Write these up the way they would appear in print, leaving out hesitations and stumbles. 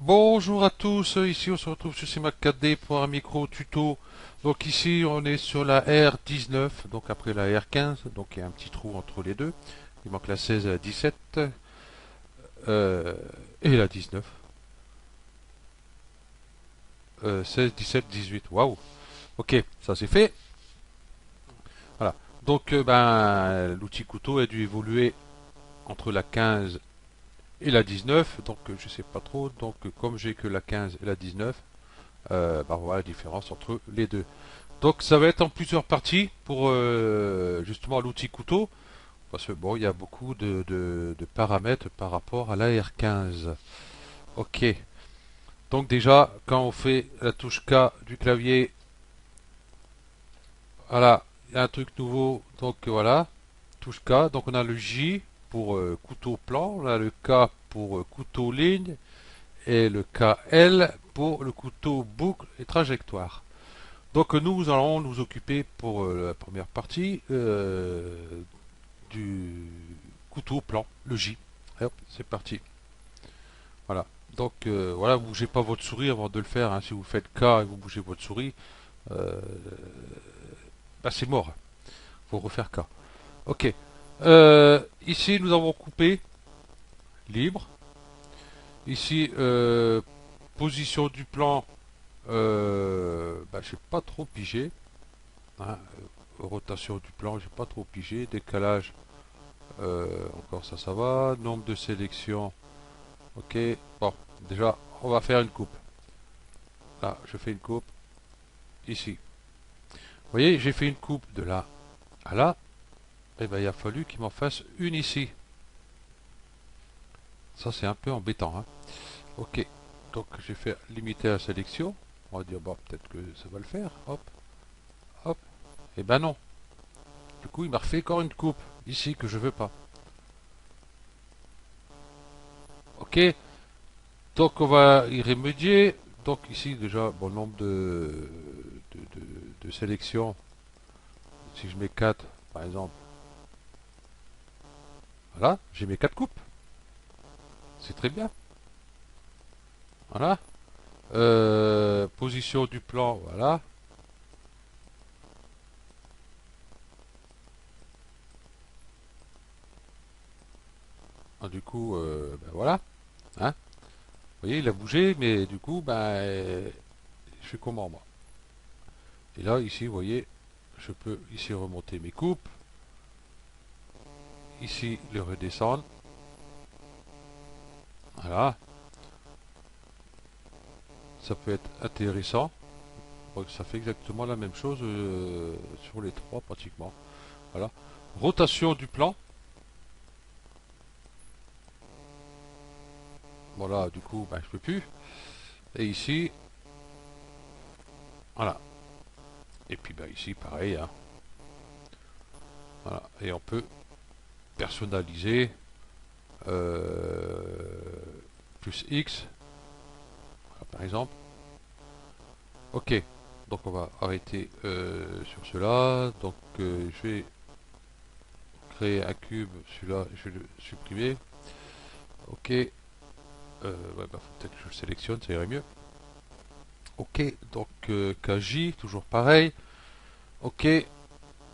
Bonjour à tous, ici on se retrouve sur CMAC4D pour un micro tuto. Donc ici on est sur la R19, donc après la R15, donc il y a un petit trou entre les deux. Il manque la 16 et la 17 euh, et la 19. 16, 17, 18, waouh. Ok, ça c'est fait. Voilà. Donc l'outil couteau a dû évoluer entre la 15 et la 19, donc je sais pas trop. Donc comme j'ai que la 15 et la 19, on voit la différence entre les deux. Donc ça va être en plusieurs parties pour justement l'outil couteau, parce que bon, il y a beaucoup de paramètres par rapport à la R15. Ok. Donc déjà, quand on fait la touche K du clavier, voilà, il y a un truc nouveau. Donc voilà, touche K. Donc on a le J pour couteau plan, on a le K pour couteau ligne et le KL pour le couteau boucle et trajectoire. Donc nous allons nous occuper pour la première partie du couteau plan, le J. Et hop, c'est parti. Voilà. Donc voilà, vous bougez pas votre souris avant de le faire, hein. Si vous faites K et vous bougez votre souris, euh, c'est mort. Faut refaire K. Ok. Ici nous avons coupé libre. Ici position du plan, j'ai pas trop pigé, hein. Rotation du plan, j'ai pas trop pigé. Décalage, encore ça va. Nombre de sélections. Ok, bon, déjà, on va faire une coupe. Là, je fais une coupe ici. Vous voyez, j'ai fait une coupe de là à là. Et ben, il a fallu qu'il m'en fasse une ici. Ça, c'est un peu embêtant, hein. Ok, donc j'ai fait limiter la sélection. On va dire, bon, peut-être que ça va le faire. Hop, hop. Et ben non. Du coup, il m'a refait encore une coupe ici que je veux pas. Ok, donc on va y remédier. Donc ici, déjà, bon nombre de sélections. Si je mets 4 par exemple, voilà, j'ai mes 4 coupes. C'est très bien. Voilà. Position du plan, voilà. Ah, du coup, voilà. Hein. Vous voyez, il a bougé, mais du coup, je fais comment moi. Et là, ici, vous voyez, je peux ici remonter mes coupes. Ici, le redescendre. Voilà. Ça peut être intéressant. Donc, ça fait exactement la même chose sur les trois pratiquement. Voilà. Rotation du plan. Voilà, du coup, je peux plus. Et ici, voilà. Et puis ici, pareil, hein. Voilà. Et on peut personnaliser plus X, voilà, par exemple. Ok. Donc on va arrêter sur cela. Donc je vais créer un cube. Celui-là, je vais le supprimer. Ok. Faut peut-être que je le sélectionne, ça irait mieux. Ok. Donc KJ, toujours pareil. Ok.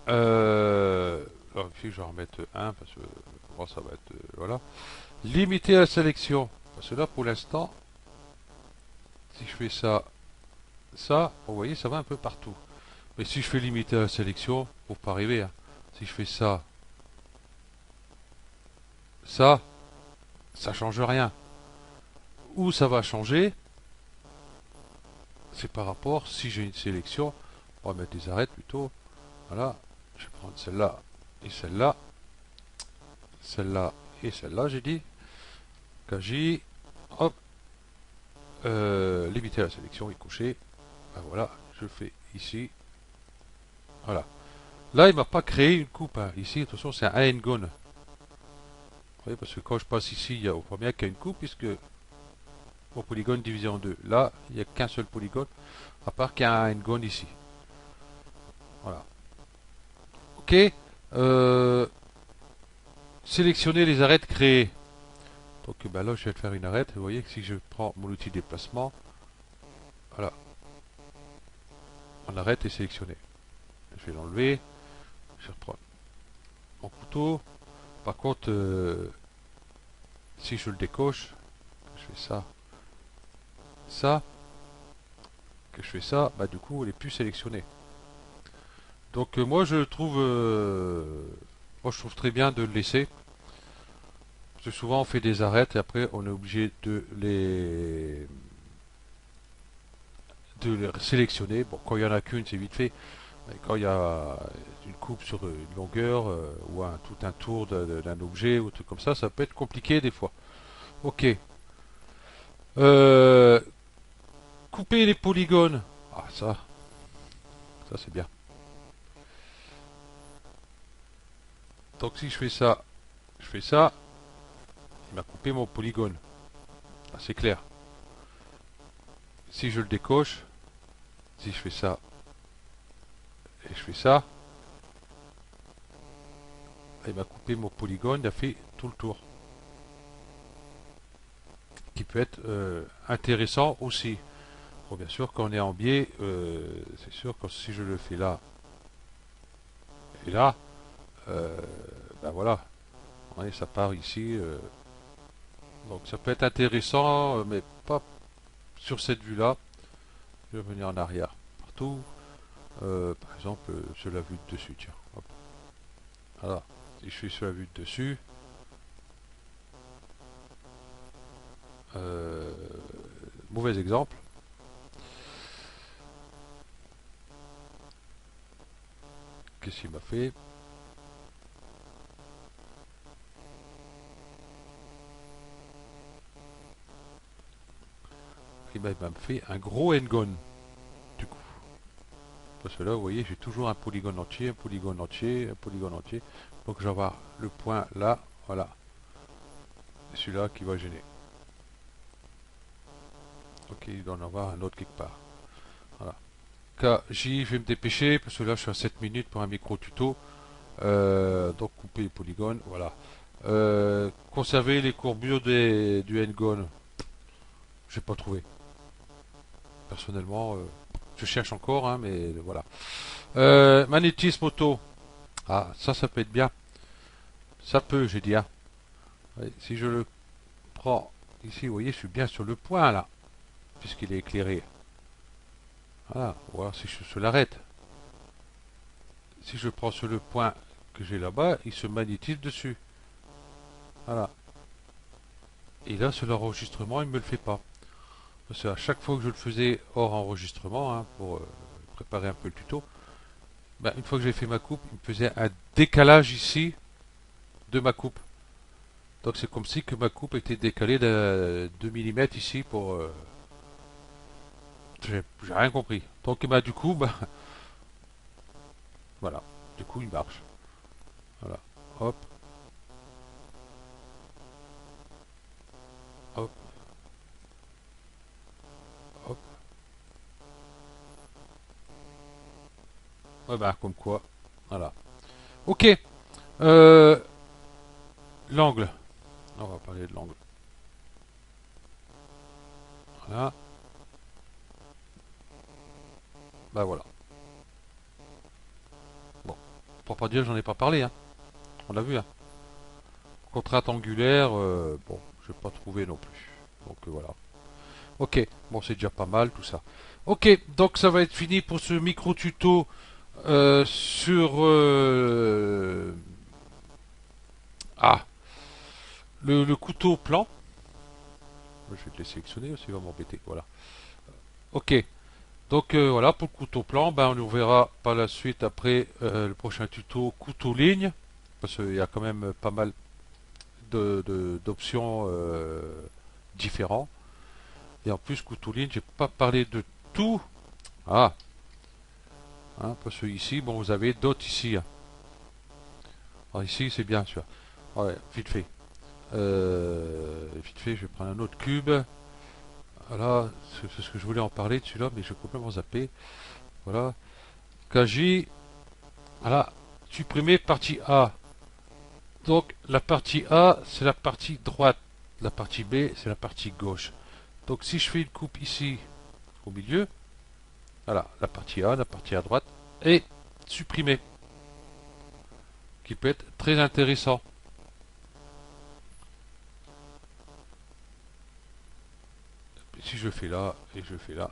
Alors ici, je vais en remettre un parce que bon, ça va être voilà. Limiter la sélection. Parce que là, pour l'instant, si je fais ça, ça, vous voyez, ça va un peu partout. Mais si je fais limiter la sélection, pour pas arriver, hein. Si je fais ça, ça, ça change rien. Où ça va changer, c'est par rapport, si j'ai une sélection, on va mettre des arêtes plutôt. Voilà, je vais prendre celle-là et celle-là, celle-là et celle-là, j'ai dit. KJ, hop, limiter la sélection et coucher. Voilà, je fais ici. Voilà. Là, il m'a pas créé une coupe, hein. Ici, attention, c'est un n-gon. Vous voyez, parce que quand je passe ici, il y a au premier qu'il y a une coupe, puisque mon polygone divisé en deux. Là, il n'y a qu'un seul polygone, à part qu'il y a un n-gon ici. Voilà. Ok. Euh, Sélectionner les arêtes créées. Donc ben là je vais faire une arête. Vous voyez que si je prends mon outil déplacement, voilà, mon arête est sélectionnée. Je vais l'enlever, je reprends mon couteau. Par contre, si je le décoche, je fais ça, ça, que je fais ça, bah du coup elle est plus sélectionnée. Donc moi je trouve très bien de le laisser. Parce que souvent on fait des arêtes et après on est obligé de les sélectionner. Bon, quand il y en a qu'une, c'est vite fait. Mais quand il y a une coupe sur une longueur ou tout un tour d'un objet ou tout comme ça peut être compliqué des fois. Ok. Euh, couper les polygones. Ah ça c'est bien. Donc si je fais ça, il m'a coupé mon polygone. Ah, c'est clair. Si je le décoche, si je fais ça et je fais ça, il m'a coupé mon polygone, il a fait tout le tour. Qui peut être intéressant aussi. Bon, bien sûr, quand on est en biais, c'est sûr que si je le fais là et là, euh, ben voilà, ouais, ça part ici. Donc ça peut être intéressant, mais pas sur cette vue-là. Je vais revenir en arrière partout. Par exemple, sur la vue de dessus, tiens. Hop. Voilà. Si je suis sur la vue de dessus, euh, mauvais exemple. Qu'est-ce qu'il m'a fait? Il m'a fait un gros n-gon. Du coup. Parce que là, vous voyez, j'ai toujours un polygone entier, un polygone entier, un polygone entier. Donc je vais avoir le point là, voilà. Celui-là qui va gêner. Ok, il doit en avoir un autre quelque part. Voilà. KJ, je vais me dépêcher, parce que là je suis à 7 minutes pour un micro tuto. Donc couper les polygones, voilà. Conserver les courbures du n-gon. J'ai pas trouvé. Personnellement, je cherche encore, hein, mais voilà. Magnétisme auto. Ah, ça peut être bien. Ça peut, j'ai dit. Hein. Ouais, si je le prends ici, vous voyez, je suis bien sur le point là, puisqu'il est éclairé. Voilà, ou alors si je l'arrête. Si je prends sur le point que j'ai là-bas, il se magnétise dessus. Voilà. Et là, sur l'enregistrement, il ne me le fait pas. Parce qu'à chaque fois que je le faisais hors enregistrement, hein, pour préparer un peu le tuto, ben, une fois que j'ai fait ma coupe, il me faisait un décalage ici de ma coupe. Donc c'est comme si que ma coupe était décalée de 2 mm ici pour... j'ai rien compris. Donc bah, du coup, bah, voilà. Du coup, il marche. Voilà. Hop, hop, hop. Ouais, bah, comme quoi. Voilà. Ok. Euh, l'angle. On va parler de l'angle. Voilà. Bah voilà. Bon. Pour pas dire que j'en ai pas parlé, hein. On l'a vu, hein. Contrainte angulaire, bon, je n'ai pas trouvé non plus. Donc voilà. Ok, bon c'est déjà pas mal tout ça. Ok, donc ça va être fini pour ce micro tuto sur ah le couteau plan. Je vais te les sélectionner aussi, il va m'embêter. Voilà. Ok, donc voilà pour le couteau plan, ben on nous verra par la suite après le prochain tuto couteau ligne parce qu'il y a quand même pas mal d'options différentes. Et en plus, couteau ligne, j'ai pas parlé de tout. Ah, hein, parce que ici, bon, vous avez d'autres ici. Hein. Alors ici, c'est bien sûr. Ouais, vite fait. Vite fait, je vais prendre un autre cube. Voilà, c'est ce que je voulais en parler de celui-là, mais je vais complètement zapper. Voilà. KJ, voilà, supprimer partie A. Donc, la partie A, c'est la partie droite. La partie B, c'est la partie gauche. Donc si je fais une coupe ici, au milieu, voilà, la partie A, la partie à droite, est supprimée. Qui peut être très intéressant. Si je fais là, et je fais là,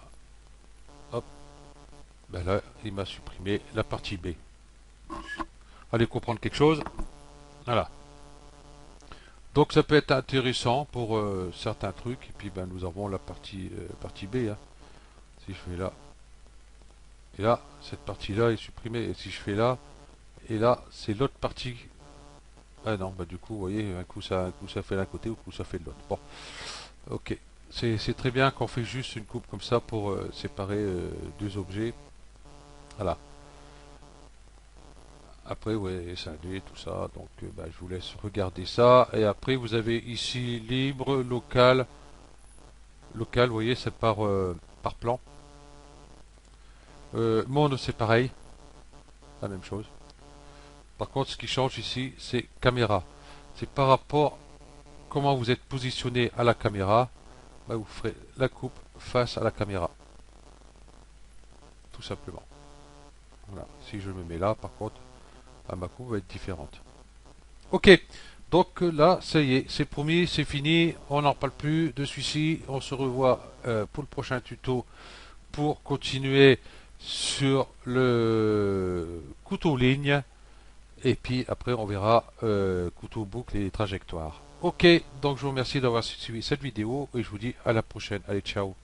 hop, ben là, il m'a supprimé la partie B. Allez comprendre quelque chose. Voilà. Donc ça peut être intéressant pour certains trucs. Et puis ben, nous avons la partie B. Hein. Si je fais là, et là, cette partie-là est supprimée. Et si je fais là, et là, c'est l'autre partie. Ah non, bah du coup, vous voyez, un coup ça fait d'un côté, un coup ça fait de l'autre. Bon, ok. C'est très bien qu'on fait juste une coupe comme ça pour séparer deux objets. Voilà. Après, ouais, scindé, tout ça. Donc, bah, je vous laisse regarder ça. Et après, vous avez ici libre, local. Local, vous voyez, c'est par plan. Monde, c'est pareil. La même chose. Par contre, ce qui change ici, c'est caméra. C'est par rapport comment vous êtes positionné à la caméra. Bah, vous ferez la coupe face à la caméra. Tout simplement. Voilà. Si je me mets là, par contre, ma coupe va être différente. Ok, donc là, ça y est, c'est promis, c'est fini, on n'en parle plus de celui-ci, on se revoit pour le prochain tuto pour continuer sur le couteau ligne, et puis après on verra couteau boucle et trajectoire. Ok, donc je vous remercie d'avoir suivi cette vidéo, et je vous dis à la prochaine, allez ciao.